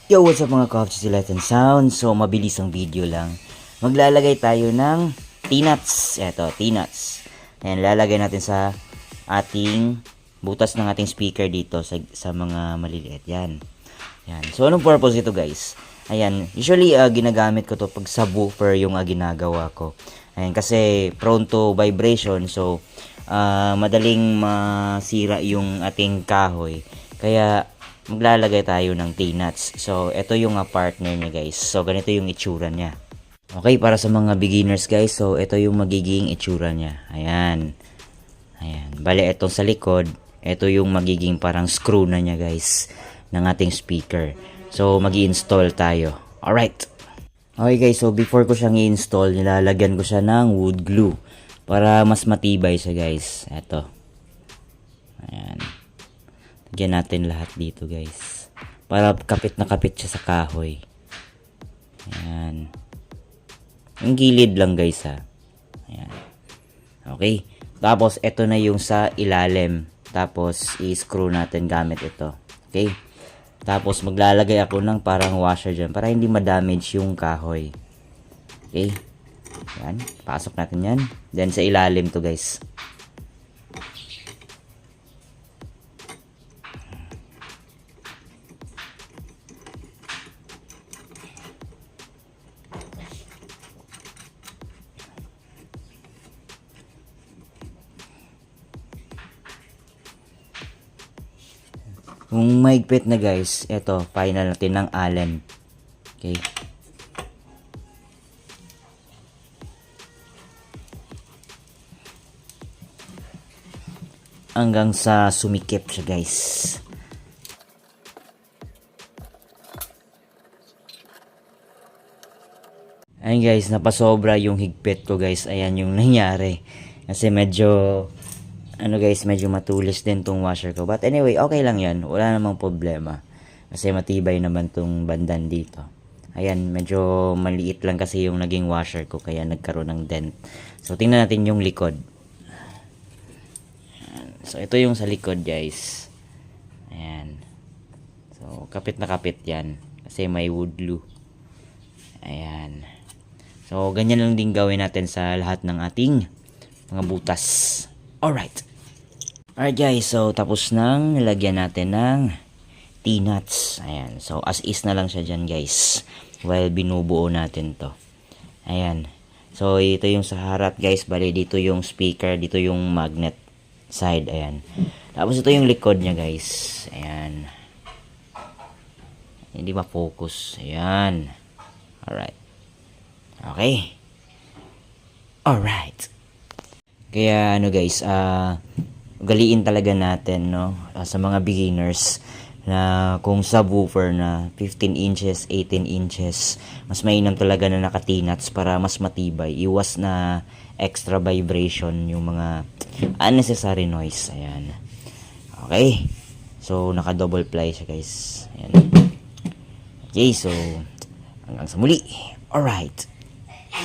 Yo, what's up mga Coffee Silat and Sound? So, mabilis ang video lang. Maglalagay tayo ng T-nuts. Eto, T-nuts. Ayan, lalagay natin sa ating butas ng ating speaker dito sa mga maliliit. Yan. Yan. So, anong purpose ito guys? Ayan, usually ginagamit ko to pag subwoofer yung ginagawa ko. Ayan, kasi prone to vibration. So, madaling masira yung ating kahoy. Kaya, maglalagay tayo ng T-nuts. So, ito yung partner niya guys. So, ganito yung itsura niya. Okay, para sa mga beginners guys. So, ito yung magiging itsura niya. Ayan. Ayan. Bale, itong sa likod, ito yung magiging parang screw na niya guys ng ating speaker. So, mag-i-install tayo. Alright. Okay guys, so before ko siyang i-install, nilalagyan ko siya ng wood glue para mas matibay siya guys. Ito. Ayan. Lagyan natin lahat dito guys. Para kapit na kapit siya sa kahoy. Ayan. Yung gilid lang guys ha. Ayan. Okay. Tapos ito na yung sa ilalim. Tapos i-screw natin gamit ito. Okay. Tapos maglalagay ako ng parang washer dyan para hindi ma-damage yung kahoy. Okay. Ayan. Pasok natin yan. Then sa ilalim to guys. Kung mahigpit na guys, ito, final natin ng Allen. Okay. Hanggang sa sumikip siya guys. Ayun guys, napasobra yung higpit ko guys. Ayan yung nangyari. Kasi medyo medyo matulis din tong washer ko. But anyway, okay lang yan. Wala namang problema. Kasi matibay naman tong bandan dito. Ayan, medyo maliit lang kasi yung naging washer ko. Kaya nagkaroon ng dent. So, tingnan natin yung likod. Ayan. So, ito yung sa likod guys. Ayan. So, kapit na kapit yan. Kasi may wood glue. Ayan. So, ganyan lang din gawin natin sa lahat ng ating mga butas. Alright. Alright guys, so tapos nang nilagyan natin ng T-nuts. Ayan, so as is na lang siya dyan guys. While binubuo natin to. Ayan. So ito yung sa harap guys. Bali dito yung speaker, dito yung magnet side. Ayan. Tapos ito yung likod niya guys. Ayan. Hindi ma-focus. Ayan. Alright. Okay. Alright. Kaya ano guys, ugaliin talaga natin no, sa mga beginners na kung subwoofer na 15 inches, 18 inches, mas mainam talaga na naka T-nuts para mas matibay. Iwas na extra vibration yung mga unnecessary noise. Ayan. Okay. So, naka double ply siya guys. Ayan. Okay, so hanggang sa muli. Alright.